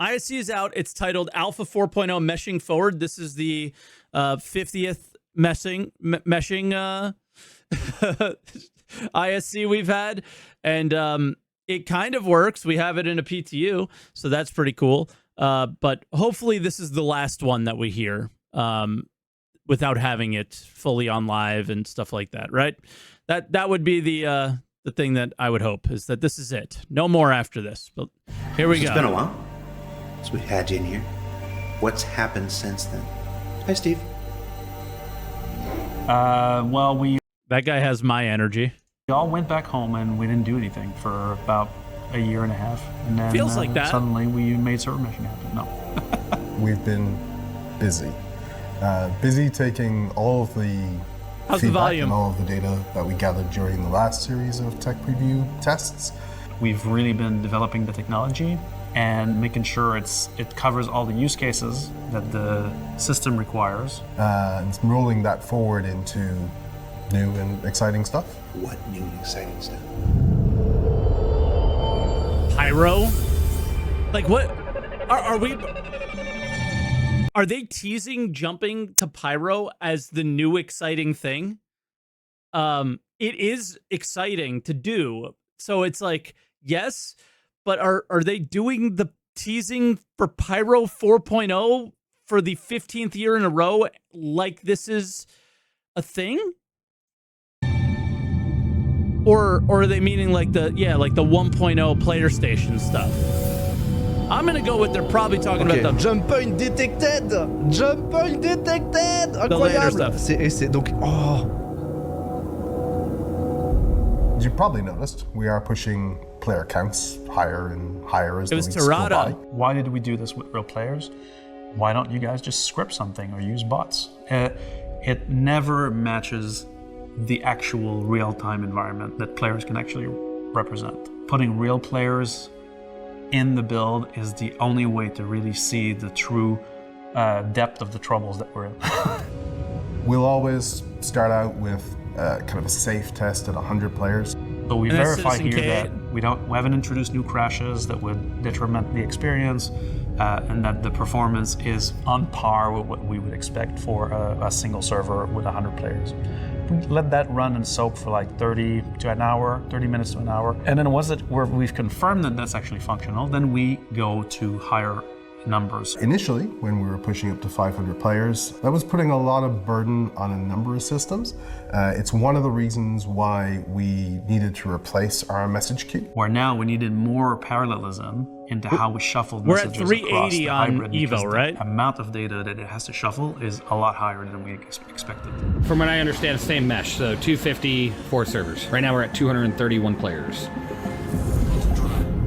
ISC is out. It's titled Alpha 4.0 Meshing Forward. This is the 50th meshing ISC we've had, and it kind of works. We have it in a PTU, so that's pretty cool. But hopefully this is the last one that we hear without having it fully on live and stuff like that, right? That would be the thing that I would hope, is that this is it. No more after this. But here we go. It's been a while since we had you in here. What's happened since then? Hi, Steve. Well, that guy has my energy. We all went back home and we didn't do anything for about a year and a half. And then feels like that. Suddenly we made server meshing happen. No. We've been busy. Busy taking all of the feedback and all of the data that we gathered during the last series of tech preview tests. We've really been developing the technology and making sure it covers all the use cases that the system requires. And rolling that forward into new and exciting stuff. What new and exciting stuff? Pyro? Like what? Are they teasing jumping to Pyro as the new exciting thing? It is exciting to do. So it's like, yes, but are they doing the teasing for Pyro 4.0 for the 15th year in a row like this is a thing? Or are they meaning like the 1.0 player station stuff? I'm gonna go with they're probably talking about the jump point detected. Jump point detected. Incroyable. C'est donc You probably noticed we are pushing player counts higher and higher as the weeks go by. Why did we do this with real players? Why don't you guys just script something or use bots? It never matches the actual real-time environment that players can actually represent. Putting real players in the build is the only way to really see the true depth of the troubles that we're in. We'll always start out with kind of a safe test at 100 players. So we verify here that we haven't introduced new crashes that would detriment the experience, and that the performance is on par with what we would expect for a single server with 100 players. We let that run and soak for like 30 minutes to an hour. And then once we've confirmed that that's actually functional, then we go to higher numbers. Initially, when we were pushing up to 500 players, that was putting a lot of burden on a number of systems. It's one of the reasons why we needed to replace our message queue. Where now we needed more parallelism into how we shuffled messages across the hybrid. We're at 380 on Evo, right? The amount of data that it has to shuffle is a lot higher than we expected. From what I understand, same mesh, so 250, 4 servers. Right now we're at 231 players.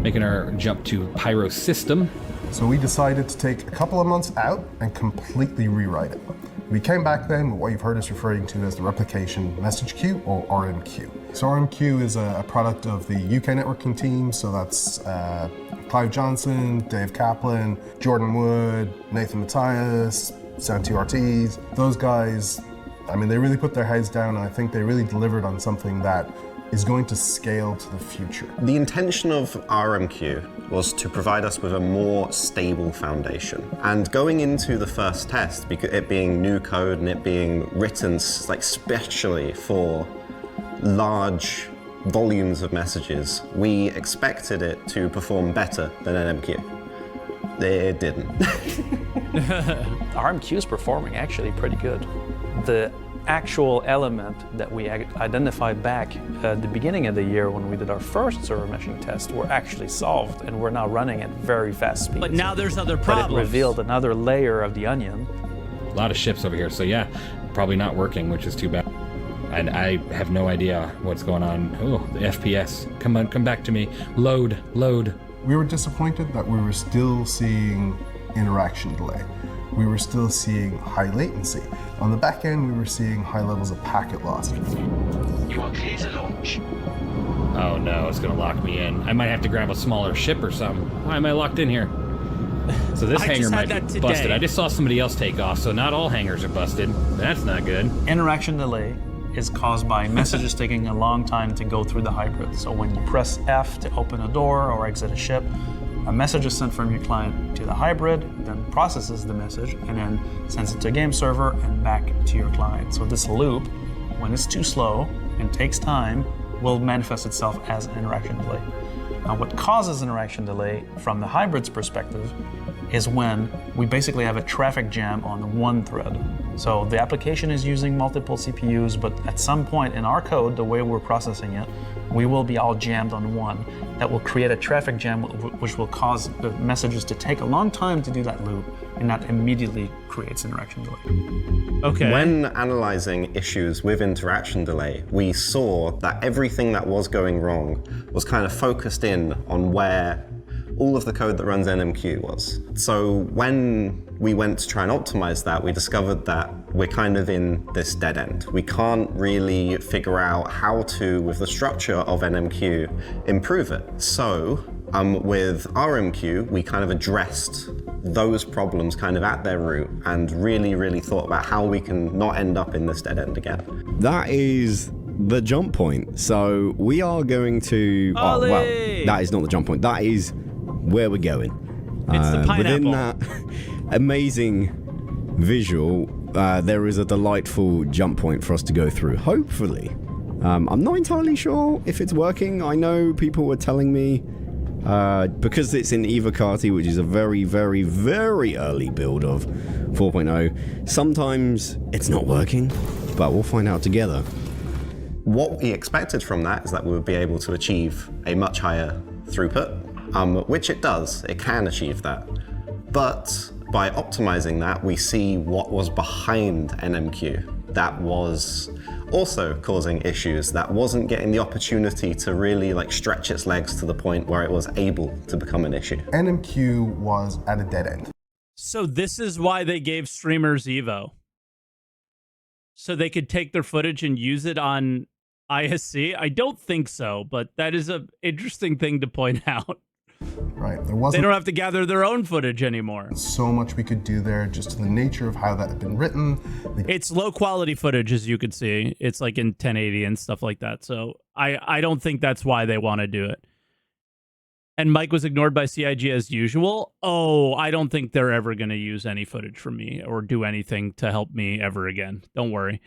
Making our jump to Pyro system. So we decided to take a couple of months out and completely rewrite it. We came back then with what you've heard us referring to as the replication message queue, or RMQ. So RMQ is a product of the UK networking team, so that's Clive Johnson, Dave Kaplan, Jordan Wood, Nathan Matthias, Santi Ortiz. Those guys, I mean, they really put their heads down, and I think they really delivered on something that is going to scale to the future. The intention of RMQ was to provide us with a more stable foundation. And going into the first test, because it being new code and it being written like specially for large volumes of messages, we expected it to perform better than NMQ. It didn't. RMQ is performing actually pretty good. The actual element that we identified back at the beginning of the year when we did our first server meshing test were actually solved, and we're now running at very fast speeds. But now there's other problems. But it revealed another layer of the onion. A lot of ships over here, so yeah, probably not working, which is too bad. And I have no idea what's going on. Oh, the FPS. Come on, come back to me. Load. We were disappointed that we were still seeing interaction delay. We were still seeing high latency. On the back end, we were seeing high levels of packet loss. You are clear to launch. Oh no, it's gonna lock me in. I might have to grab a smaller ship or something. Why am I locked in here? So this hangar might be busted. I just saw somebody else take off, so not all hangars are busted. That's not good. Interaction delay is caused by messages taking a long time to go through the hybrid. So when you press F to open a door or exit a ship, a message is sent from your client to the hybrid, then processes the message, and then sends it to a game server and back to your client. So this loop, when it's too slow and takes time, will manifest itself as an interaction delay. Now, what causes interaction delay from the hybrid's perspective is when we basically have a traffic jam on one thread. So the application is using multiple CPUs, but at some point in our code, the way we're processing it, we will be all jammed on one. That will create a traffic jam, which will cause the messages to take a long time to do that loop, and that immediately creates interaction delay. Okay. When analyzing issues with interaction delay, we saw that everything that was going wrong was kind of focused in on where all of the code that runs NMQ was. So when we went to try and optimize that, we discovered that we're kind of in this dead end. We can't really figure out how to, with the structure of NMQ, improve it. So with RMQ, we kind of addressed those problems kind of at their root and really thought about how we can not end up in this dead end again. That is the jump point. So we are going to... Oh, well, that is not the jump point. That is where we're going. It's the pineapple. Within that amazing visual, there is a delightful jump point for us to go through, hopefully. I'm not entirely sure if it's working. I know people were telling me, because it's in Evocati, which is a very early build of 4.0, sometimes it's not working, but we'll find out together. What we expected from that is that we would be able to achieve a much higher throughput, which it does. It can achieve that. But by optimizing that, we see what was behind NMQ that was also causing issues, that wasn't getting the opportunity to really stretch its legs to the point where it was able to become an issue. NMQ was at a dead end. So this is why they gave streamers Evo. So they could take their footage and use it on ISC? I don't think so, but that is an interesting thing to point out. Right, there wasn't... They don't have to gather their own footage anymore. So much we could do there, just to the nature of how that had been written. It's low quality footage, as you could see. It's like in 1080 and stuff like that. So I don't think that's why they want to do it. And Mike was ignored by CIG as usual. Oh, I don't think they're ever going to use any footage from me or do anything to help me ever again. Don't worry.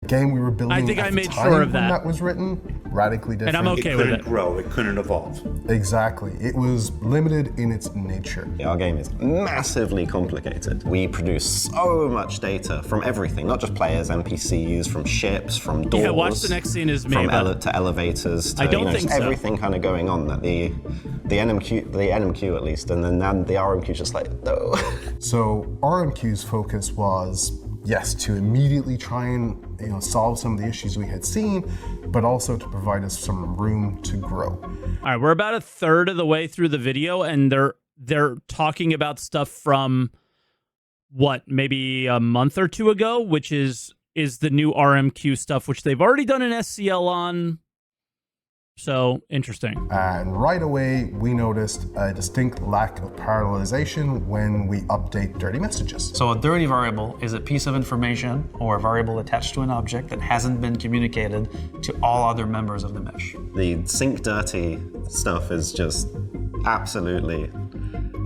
Game we were building. I think at I the made time sure of when that. That was written radically different. And I'm okay with it. It couldn't grow. It couldn't evolve. Exactly. It was limited in its nature. Our game is massively complicated. We produce so much data from everything, not just players, NPCs, from ships, from doors. Yeah, watch the next scene is me. From to elevators, to I don't think just everything kind of going on. That the NMQ at least, and then the RMQ just no. So RMQ's focus was, yes, to immediately try and solve some of the issues we had seen, but also to provide us some room to grow. All right, we're about a third of the way through the video, and they're talking about stuff from maybe a month or two ago, which is the new RMQ stuff, which they've already done an SCL on. So interesting. And right away, we noticed a distinct lack of parallelization when we update dirty messages. So a dirty variable is a piece of information or a variable attached to an object that hasn't been communicated to all other members of the mesh. The sync dirty stuff is just absolutely,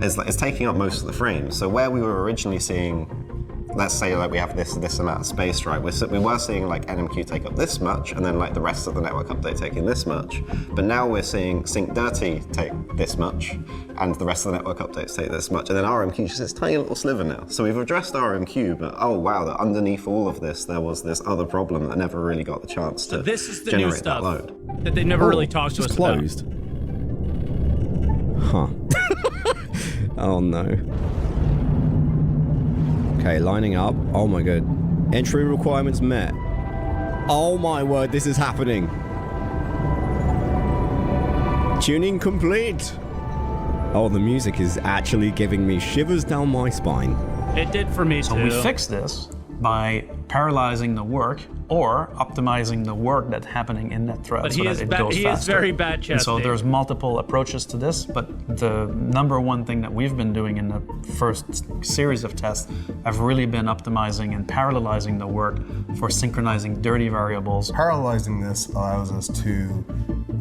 it's taking up most of the frame. So where we were originally seeing, let's say we have this amount of space, right? We were seeing NMQ take up this much, and then the rest of the network update taking this much. But now we're seeing sync dirty take this much, and the rest of the network updates take this much, and then RMQ just this tiny little sliver now. So we've addressed RMQ, but oh wow, that underneath all of this, there was this other problem that never really got the chance to this is the generate new stuff that load. that they never really talked to us closed. about. Huh. Oh no. Okay, lining up. Oh my god. Entry requirements met. Oh my word, this is happening. Tuning complete. Oh, the music is actually giving me shivers down my spine. It did for me too. So we fixed this by parallelizing the work or optimizing the work that's happening in that thread, but so that it goes faster. He is very bad chesty. And so there's multiple approaches to this, but the number one thing that we've been doing in the first series of tests have really been optimizing and parallelizing the work for synchronizing dirty variables. Parallelizing this allows us to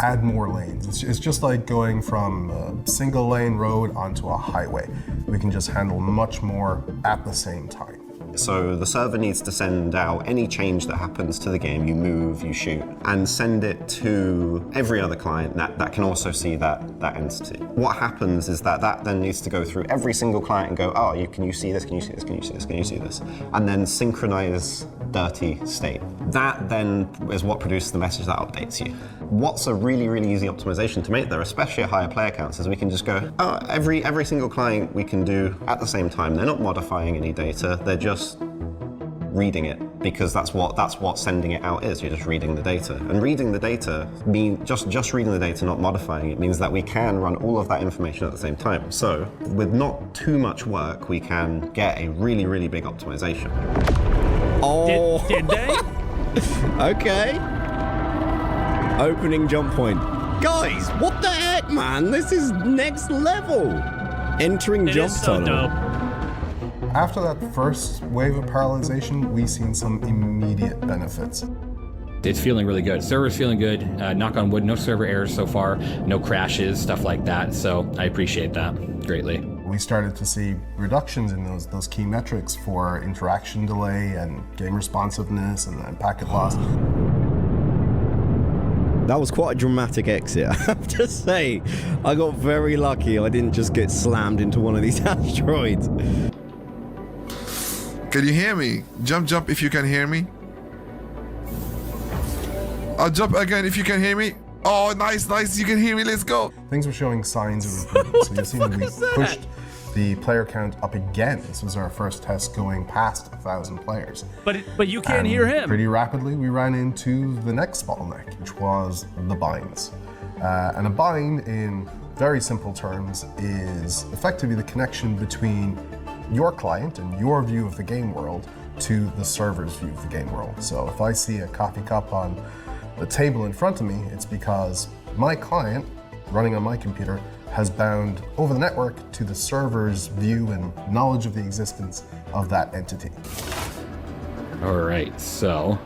add more lanes. It's just like going from a single lane road onto a highway. We can just handle much more at the same time. So the server needs to send out any change that happens to the game, you move, you shoot, and send it to every other client that can also see that entity. What happens is that then needs to go through every single client and go, oh, can you see this, can you see this, can you see this, can you see this? And then synchronize dirty state. That then is what produces the message that updates you. What's a really, really easy optimization to make there, especially at higher player counts, is we can just go, oh, every single client we can do at the same time. They're not modifying any data, they're just reading it, because that's what sending it out is. You're just reading the data. And reading the data just reading the data, not modifying it, means that we can run all of that information at the same time. So with not too much work, we can get a really, really big optimization. Oh, did they? Okay. Opening jump point. Guys, what the heck, man? This is next level. Entering jump tunnel. Dope. After that first wave of parallelization, we've seen some immediate benefits. It's feeling really good. Server's feeling good. Knock on wood, no server errors so far, no crashes, stuff like that. So I appreciate that greatly. We started to see reductions in those key metrics for interaction delay and game responsiveness and packet loss. That was quite a dramatic exit, I have to say. I got very lucky I didn't just get slammed into one of these asteroids. Can you hear me? Jump if you can hear me. I'll jump again if you can hear me. Oh, nice, you can hear me, let's go. Things were showing signs of improvement. So you've seen we pushed the player count up again. This was our first test going past 1,000 players. But you can't hear him. Pretty rapidly, we ran into the next bottleneck, which was the binds. And a bind, in very simple terms, is effectively the connection between your client and your view of the game world to the server's view of the game world. So if I see a coffee cup on the table in front of me, it's because my client, running on my computer, has bound over the network to the server's view and knowledge of the existence of that entity. All right, so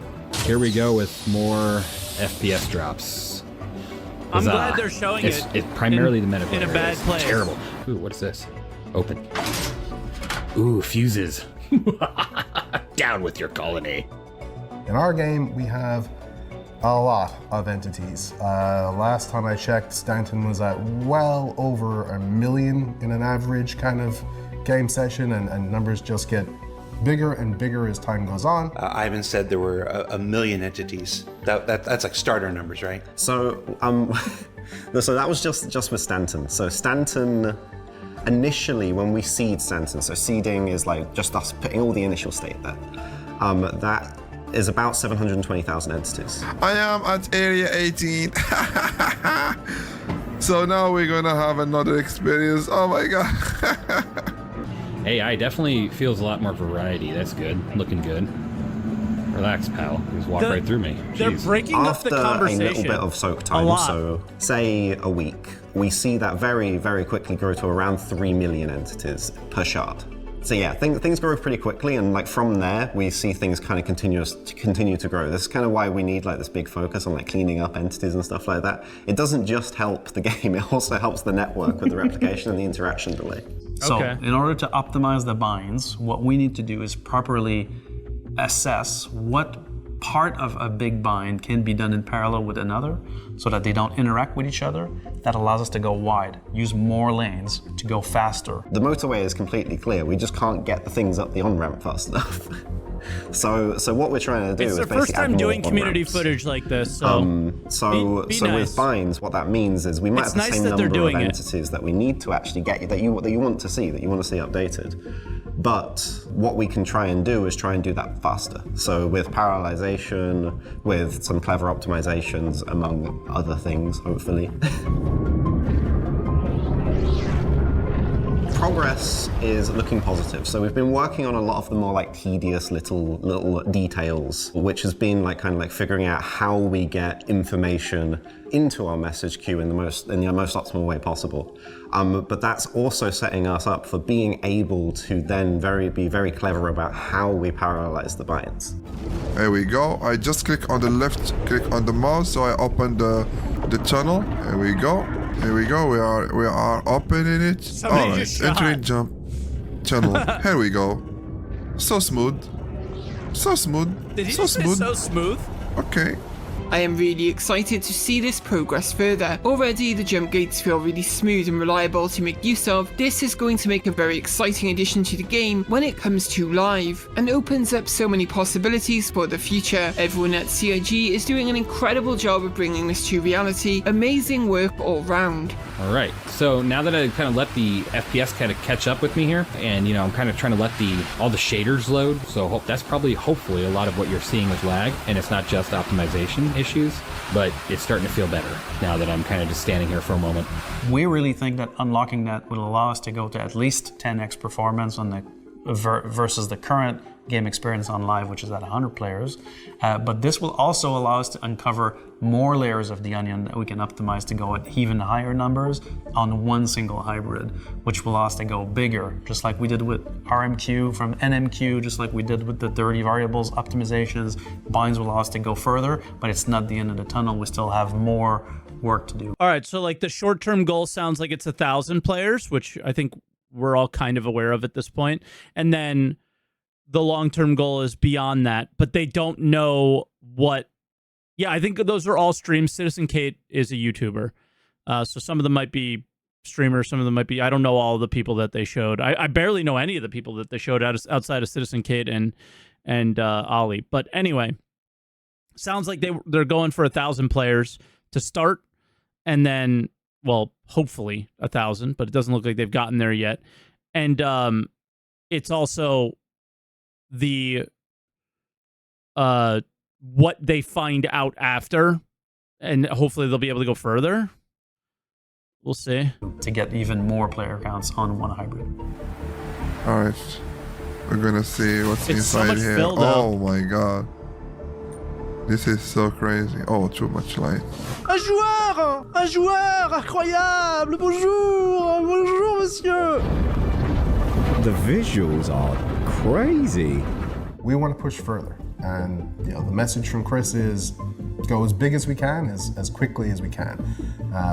here we go with more FPS drops. I'm glad they're showing it's primarily the metaphor. In a bad place. Terrible. Ooh, what is this? Open. Ooh, fuses. Down with your colony. In our game, we have a lot of entities. Last time I checked, Stanton was at well over 1 million in an average kind of game session, and numbers just get bigger and bigger as time goes on. Ivan said there were 1 million entities. That's like starter numbers, right? So, so that was just with Stanton. So Stanton, initially when we seed Stanton, so seeding is like just us putting all the initial state there, that is about 720,000 entities. I am at area 18. So now we're gonna have another experience. Oh my god. AI definitely feels a lot more variety. That's good. Looking good. Relax, pal. Just walk right through me. They're breaking up the conversation. After a little bit of soak time, so say a week, we see that very, very quickly grow to around 3 million entities per shard. So yeah, things grow pretty quickly, and like from there, we see things kind of continue to grow. This is kind of why we need like this big focus on like cleaning up entities and stuff like that. It doesn't just help the game; it also helps the network with the replication and the interaction delay. So in order to optimize the binds, what we need to do is properly assess what part of a big bind can be done in parallel with another so that they don't interact with each other. That allows us to go wide, use more lanes to go faster. The motorway is completely clear. We just can't get the things up the on-ramp fast enough. So what we're trying to do is basically It's the first time doing community footage like this, so so nice. With binds, what that means is we might have the same number of entities that we need to actually get that you want to see updated. But what we can try and do is try and do that faster. So with parallelization, with some clever optimizations, among other things, hopefully. progress is looking positive. So we've been working on a lot of the more like tedious little details, which has been like kind of like figuring out how we get information into our message queue in the most optimal way possible. But that's also setting us up for being able to then be very clever about how we parallelize the bytes. There we go. I just click on the left click on the mouse, so I open the tunnel. Here we go. Here we go. We are opening it. All right. Entering jump tunnel. Here we go. So smooth. So smooth. Did he so just say smooth. so smooth? Okay. I am really excited to see this progress further. Already the jump gates feel really smooth and reliable to make use of. This is going to make a very exciting addition to the game when it comes to live, and opens up so many possibilities for the future. Everyone at CIG is doing an incredible job of bringing this to reality. Amazing work all round. All right, so now that I kind of let the FPS kind of catch up with me here, and I'm kind of trying to let all the shaders load, so that's probably hopefully a lot of what you're seeing is lag, and it's not just optimization issues, but it's starting to feel better now that I'm kind of just standing here for a moment. We really think that unlocking that will allow us to go to at least 10x performance on the versus the current game experience on live, which is at 100 players. But this will also allow us to uncover more layers of the onion that we can optimize to go at even higher numbers on one single hybrid, which will allow us to go bigger, just like we did with RMQ from NMQ, just like we did with the dirty variables optimizations. Binds will allow us to go further, but it's not the end of the tunnel. We still have more work to do. All right, so like the short-term goal sounds like it's 1,000 players, which I think we're all kind of aware of at this point. And then the long-term goal is beyond that, but they don't know what. Yeah, I think those are all streams. Citizen Kate is a YouTuber. So some of them might be streamers, some of them might be, I don't know all the people that they showed. I barely know any of the people that they showed outside of Citizen Kate and Ollie. But anyway, sounds like they're going for 1,000 players to start, and then, well, hopefully 1,000, but it doesn't look like they've gotten there yet. And it's also the what they find out after, and hopefully they'll be able to go further. We'll see. To get even more player counts on one hybrid. All right. We're gonna see what's It's so inside much here. filled Oh up. my god. This is so crazy. Oh, too much light. Un joueur incroyable. Bonjour monsieur. The visuals are crazy. We want to push further, and the message from Chris is go as big as we can, as quickly as we can.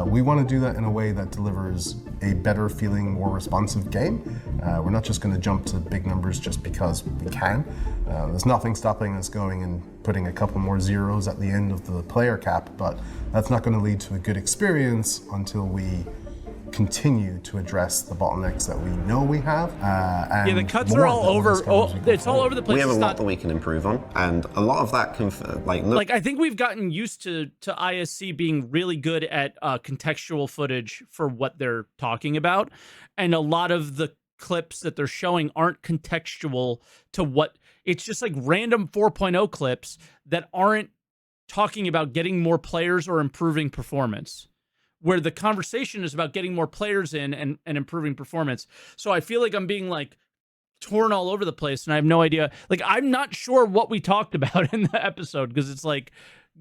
We want to do that in a way that delivers a better feeling, more responsive game. We're not just going to jump to big numbers just because we can. There's nothing stopping us going and putting a couple more zeros at the end of the player cap, but that's not going to lead to a good experience until we continue to address the bottlenecks that we know we have. And the cuts are all over. It's all over the place. We have a It's lot not- that we can improve on, and a lot of that can Like, I think we've gotten used to ISC being really good at contextual footage for what they're talking about, and a lot of the clips that they're showing aren't contextual to what. It's just like random 4.0 clips that aren't talking about getting more players or improving performance, where the conversation is about getting more players in and improving performance. So I feel like I'm being like torn all over the place, and I have no idea. Like, I'm not sure what we talked about in the episode, because it's like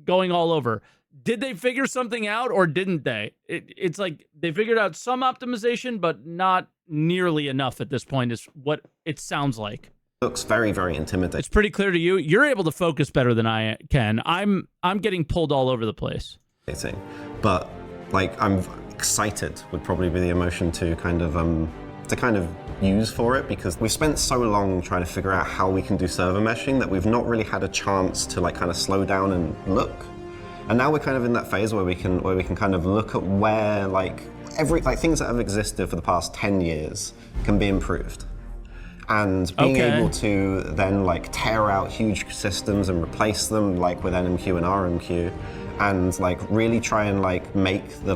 going all over. Did they figure something out, or didn't they? It's like they figured out some optimization, but not nearly enough at this point, is what it sounds like. looks very, very intimidating. It's pretty clear to you. You're able to focus better than I can. I'm getting pulled all over the place. But like, I'm excited would probably be the emotion to kind of use for it, because we've spent so long trying to figure out how we can do server meshing that we've not really had a chance to like kind of slow down and look. And now we're kind of in that phase where we can kind of look at where things that have existed for the past 10 years can be improved. And being able to then like tear out huge systems and replace them like with NMQ and RMQ, and like really try and like make the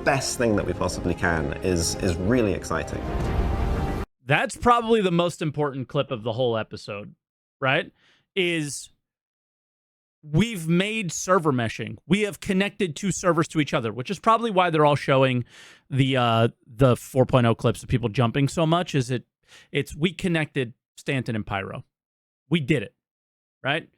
best thing that we possibly can is really exciting. That's probably the most important clip of the whole episode, right? Is we've made server meshing. We have connected two servers to each other, which is probably why they're all showing the 4.0 clips of people jumping so much. It's we connected Stanton and Pyro. We did it, right?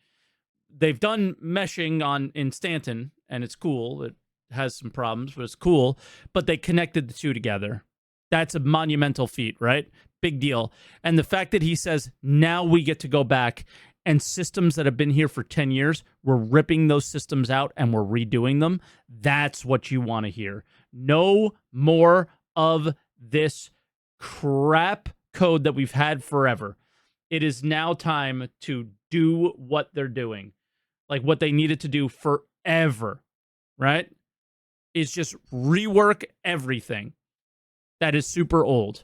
They've done meshing in Stanton, and it's cool. It has some problems, but it's cool. But they connected the two together. That's a monumental feat, right? Big deal. And the fact that he says, now we get to go back and systems that have been here for 10 years, we're ripping those systems out and we're redoing them. That's what you want to hear. No more of this crap code that we've had forever. It is now time to do what they're doing. Like what they needed to do forever, right? Is just rework everything that is super old.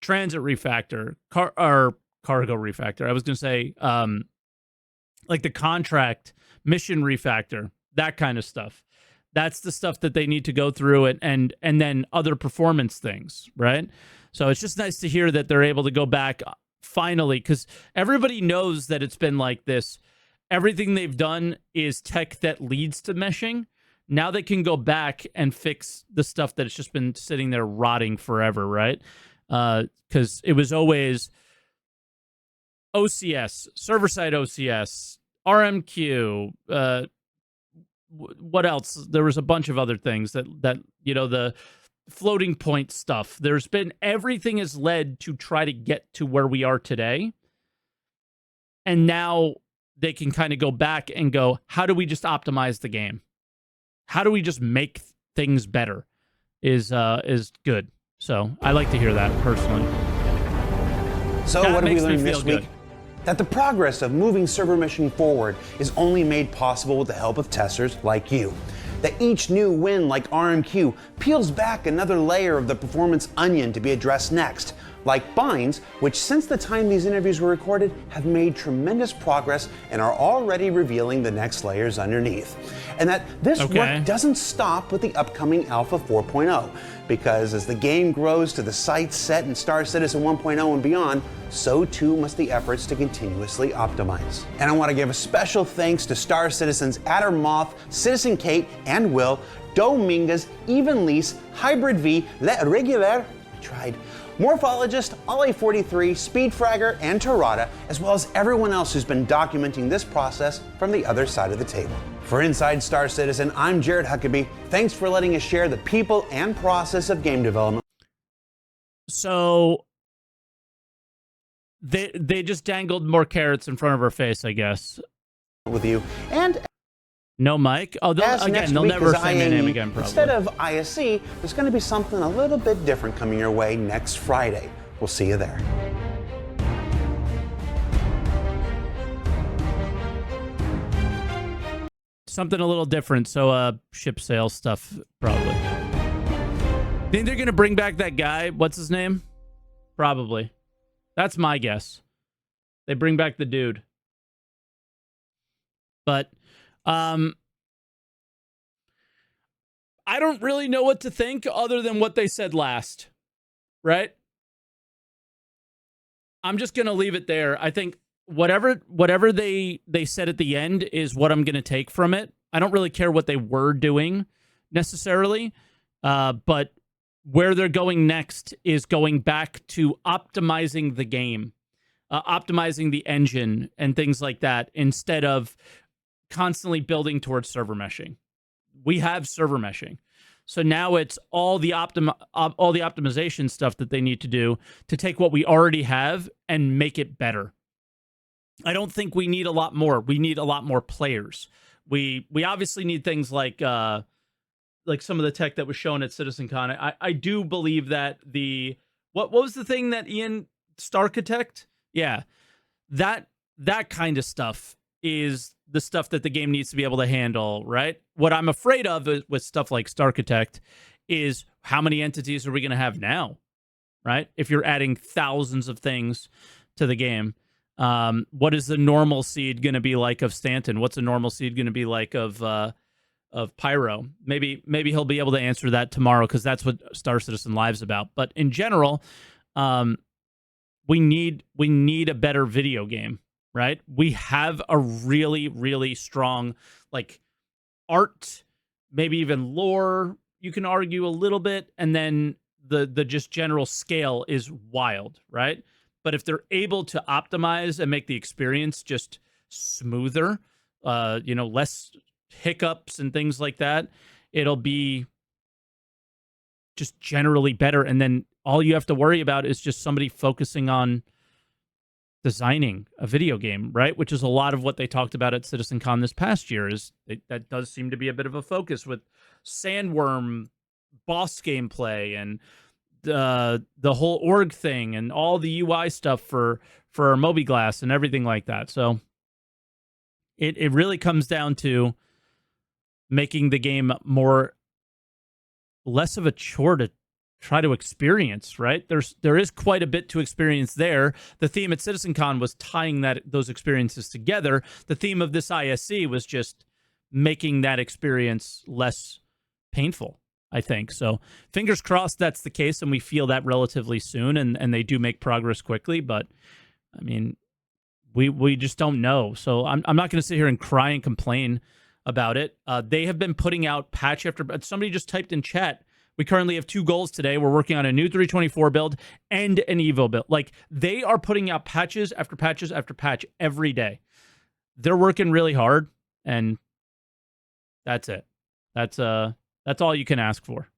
Transit refactor, cargo refactor. I was going to say, like the contract mission refactor, that kind of stuff. That's the stuff that they need to go through and then other performance things, right? So it's just nice to hear that they're able to go back finally, because everybody knows that it's been like this. Everything they've done is tech that leads to meshing. Now they can go back and fix the stuff that's just been sitting there rotting forever, right? Because it was always OCS, server-side OCS, RMQ, what else? There was a bunch of other things that the floating point stuff. There's been, everything has led to try to get to where we are today. And now they can kind of go back and go, how do we just optimize the game? How do we just make things better? Is good. So I like to hear that personally. So that what did we learn makes me this feel week? good. That the progress of moving server meshing forward is only made possible with the help of testers like you. That each new win like RMQ peels back another layer of the performance onion to be addressed next. Like binds, which since the time these interviews were recorded have made tremendous progress and are already revealing the next layers underneath. And that this work doesn't stop with the upcoming Alpha 4.0, because as the game grows to the sights set in Star Citizen 1.0 and beyond, so too must the efforts to continuously optimize. And I want to give a special thanks to Star Citizen's Adder Moth, Citizen Kate, and Will, Dominguez, Even Lease, Hybrid V, Le Regular, tried, Morphologist, Ollie43, Speedfragger, and Torada, as well as everyone else who's been documenting this process from the other side of the table. For Inside Star Citizen, I'm Jared Huckabee. Thanks for letting us share the people and process of game development. So they just dangled more carrots in front of our face, I guess. With you. And no mic? Oh, they'll never say my name again, probably. Instead of ISC, there's going to be something a little bit different coming your way next Friday. We'll see you there. Something a little different, so ship sales stuff, probably. Think they're going to bring back that guy? What's his name? Probably. That's my guess. They bring back the dude. But I don't really know what to think other than what they said last, right? I'm just going to leave it there. I think whatever they said at the end is what I'm going to take from it. I don't really care what they were doing necessarily, but where they're going next is going back to optimizing the game, optimizing the engine and things like that, instead of constantly building towards server meshing. We have server meshing. So now it's all the optimization stuff that they need to do to take what we already have and make it better. I don't think we need a lot more. We need a lot more players. We obviously need things like some of the tech that was shown at CitizenCon. I do believe that what was the thing that Ian Starchitect? Yeah. That kind of stuff is the stuff that the game needs to be able to handle, right? What I'm afraid of with stuff like Starchitect is how many entities are we going to have now, right? If you're adding thousands of things to the game, what is the normal seed going to be like of Stanton? What's a normal seed going to be like of Pyro? Maybe he'll be able to answer that tomorrow, because that's what Star Citizen Live's about. But in general, we need a better video game. right? We have a really, really strong, like, art, maybe even lore, you can argue a little bit, and then the just general scale is wild, right? But if they're able to optimize and make the experience just smoother, less hiccups and things like that, it'll be just generally better. And then all you have to worry about is just somebody focusing on designing a video game, right? Which is a lot of what they talked about at CitizenCon this past year. That does seem to be a bit of a focus with Sandworm boss gameplay and the whole org thing and all the UI stuff for Moby-Glass and everything like that. So it really comes down to making the game less of a chore to try to experience, right? There is quite a bit to experience there. The theme at CitizenCon was tying those experiences together. The theme of this ISC was just making that experience less painful, I think. So fingers crossed that's the case, and we feel that relatively soon, and they do make progress quickly. But I mean, we just don't know. So I'm not going to sit here and cry and complain about it. They have been putting out patch after. Somebody just typed in chat, we currently have 2 goals today. We're working on a new 324 build and an Evo build. Like, they are putting out patches after patches after patch every day. They're working really hard, and that's it. That's all you can ask for.